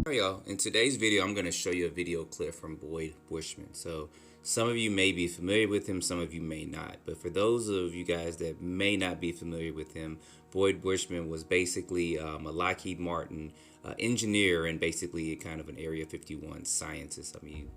Hey y'all, in today's video I'm going to show you a video clip from Boyd Bushman. So some of you may be familiar with him, some of you may not. But for those of you guys that may not be familiar with him, Boyd Bushman was basically a Lockheed Martin engineer and basically kind of an Area 51 scientist. I mean,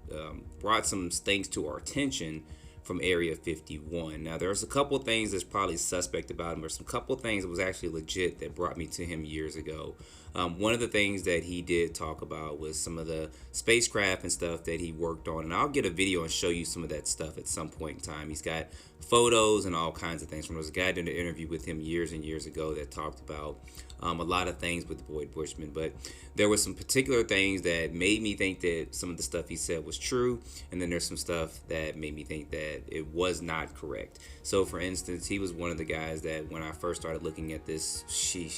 brought some things to our attention from Area 51. Now, there's a couple things that's probably suspect about him, or some couple things that was actually legit that brought me to him years ago. One of the things that he did talk about was some of the spacecraft and stuff that he worked on, and I'll get a video and show you some of that stuff at some point in time. He's got photos and all kinds of things. There was a guy doing an interview with him years and years ago that talked about a lot of things with Boyd Bushman, but there were some particular things that made me think that some of the stuff he said was true, and then there's some stuff that made me think that it was not correct. So for instance, he was one of the guys that when I first started looking at this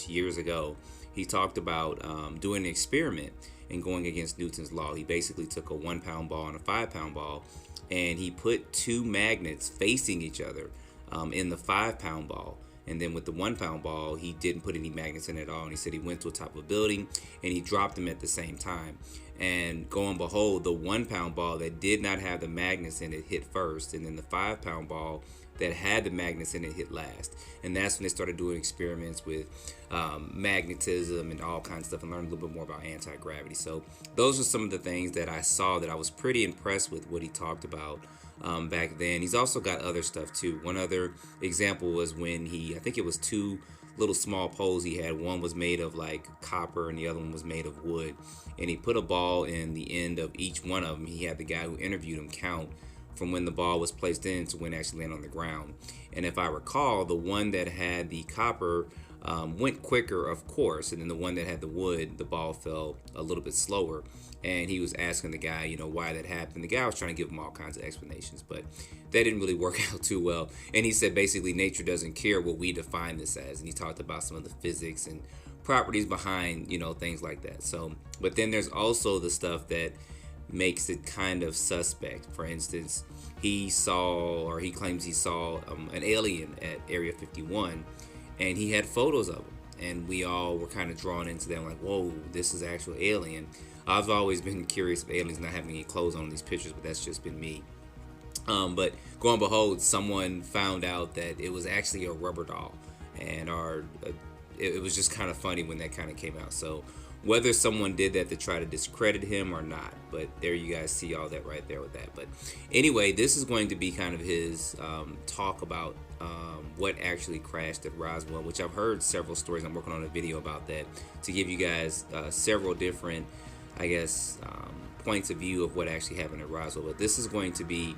years ago, he talked about doing an experiment and going against Newton's law. He basically took a 1-pound ball and a 5-pound ball, and he put two magnets facing each other in the 5-pound ball. And then with the 1-pound ball, he didn't put any magnets in it at all. And he said he went to the top of a building and he dropped them at the same time. And go and behold, the 1-pound ball that did not have the magnets in it hit first. And then the 5-pound ball that had the magnets in it hit last. And that's when they started doing experiments with magnetism and all kinds of stuff, and learned a little bit more about anti-gravity. So those are some of the things that I saw that I was pretty impressed with what he talked about back then. He's also got other stuff too. One other example was when I think it was two little small poles he had. One was made of like copper and the other one was made of wood. And he put a ball in the end of each one of them. He had the guy who interviewed him count from when the ball was placed in to when it actually landed on the ground. And if I recall, the one that had the copper went quicker, of course, and then the one that had the wood, the ball fell a little bit slower. And he was asking the guy, why that happened. The guy was trying to give him all kinds of explanations, but that didn't really work out too well. And he said basically nature doesn't care what we define this as. And he talked about some of the physics and properties behind, things like that. So, but then there's also the stuff that makes it kind of suspect. For instance, he claims he saw an alien at Area 51, and he had photos of him, and we all were kind of drawn into them, like, whoa, this is an actual alien. I've always been curious of aliens not having any clothes on these pictures, but that's just been me. But go and behold, someone found out that it was actually a rubber doll, and it was just kind of funny when that kind of came out. So whether someone did that to try to discredit him or not, but there you guys see all that right there with that. But anyway, this is going to be kind of his talk about what actually crashed at Roswell, which I've heard several stories. I'm working on a video about that to give you guys several different, points of view of what actually happened at Roswell. But this is going to be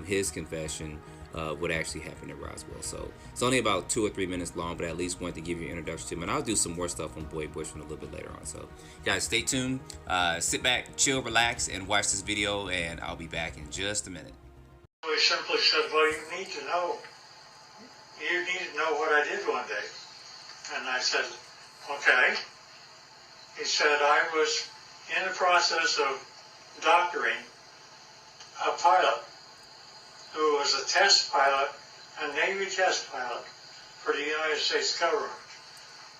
his confession of what actually happened at Roswell. So it's only about 2 or 3 minutes long, but I at least wanted to give you an introduction to him. And I'll do some more stuff on Boyd Bushman a little bit later on. So guys, stay tuned, sit back, chill, relax, and watch this video, and I'll be back in just a minute. He simply said, well, you need to know what I did one day. And I said, okay. He said, I was in the process of doctoring a pilot who was a test pilot, a Navy test pilot for the United States government.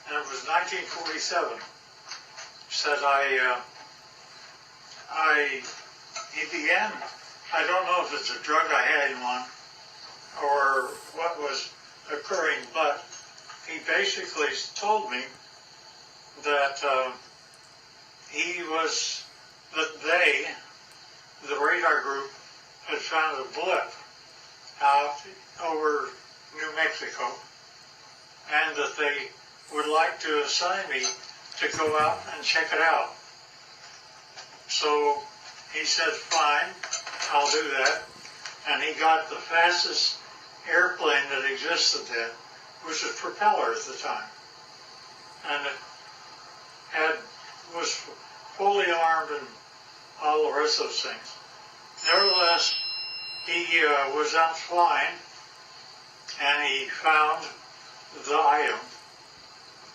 And it was 1947. Said he began, I don't know if it's a drug I had him on or what was occurring, but he basically told me that the radar group, had found a blip out over New Mexico, and that they would like to assign me to go out and check it out. So he said, fine, I'll do that. And he got the fastest airplane that existed then, which was propeller at the time. And it was fully armed and all the rest of those things. Nevertheless, he was out flying, and he found the item,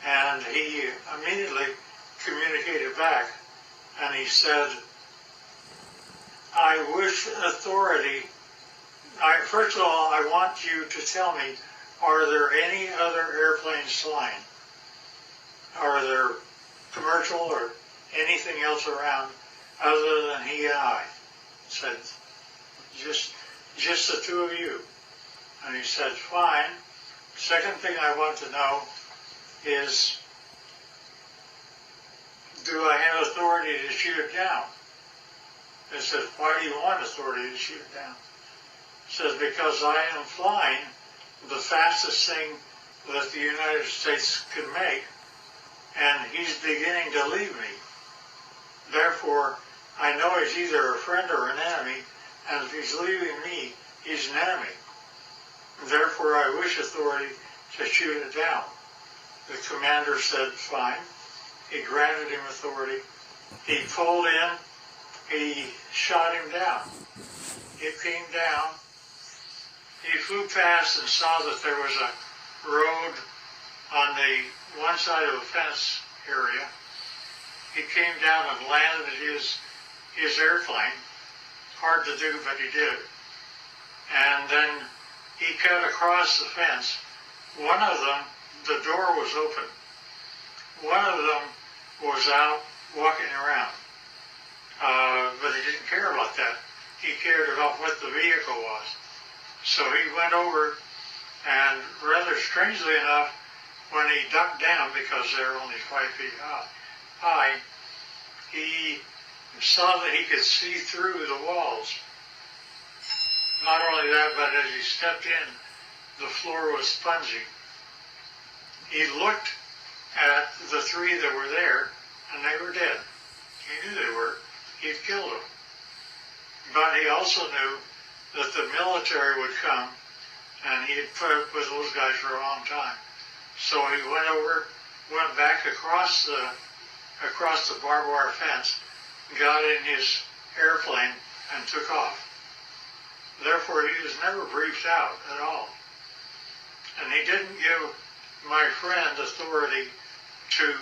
and he immediately communicated back, and he said, I wish authority, first of all, I want you to tell me are there any other airplanes flying? Are there commercial or anything else around other than he and I? Said, just the two of you. And he said, fine. Second thing I want to know is, do I have authority to shoot it down? I said, why do you want authority to shoot it down? He says, because I am flying the fastest thing that the United States can make, and he's beginning to leave me. Therefore, I know he's either a friend or an enemy, and if he's leaving me, he's an enemy. Therefore, I wish authority to shoot it down. The commander said, fine. He granted him authority. He pulled in. He shot him down. It came down. He flew past and saw that there was a road on the one side of the fence area. He came down and landed his airplane. Hard to do, but he did. And then he cut across the fence. One of them, the door was open. One of them was out walking around. But he didn't care about that. He cared about what the vehicle was. So he went over, and rather strangely enough, when he ducked down, because they're only 5 feet high, he saw that he could see through the walls. Not only that, but as he stepped in, the floor was spongy. He looked at the three that were there, and they were dead. He knew they were. He'd killed them. But he also knew that the military would come, and he had put up with those guys for a long time. So he went back across the barbed wire fence, got in his airplane, and took off. Therefore, he was never briefed out at all. And he didn't give my friend authority to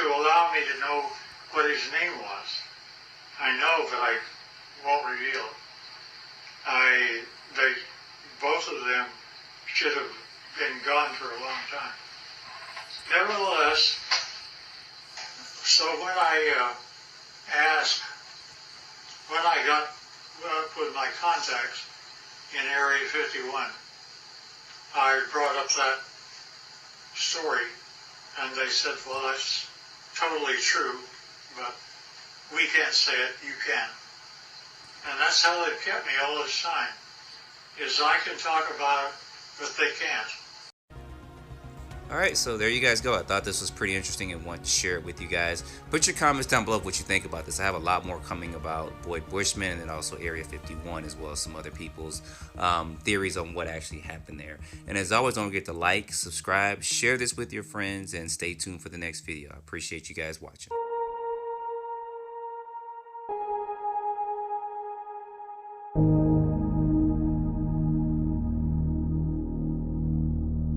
allow me to know what his name was. I know, but I won't reveal it. Both of them should have been gone for a long time. Nevertheless, so when I got up with my contacts in Area 51, I brought up that story, and they said, well, that's totally true, but we can't say it, you can. And that's how they've kept me all this time, is I can talk about it, but they can't. Alright, so there you guys go. I thought this was pretty interesting and want to share it with you guys. Put your comments down below what you think about this. I have a lot more coming about Boyd Bushman and then also Area 51, as well as some other people's theories on what actually happened there. And as always, don't forget to like, subscribe, share this with your friends, and stay tuned for the next video. I appreciate you guys watching.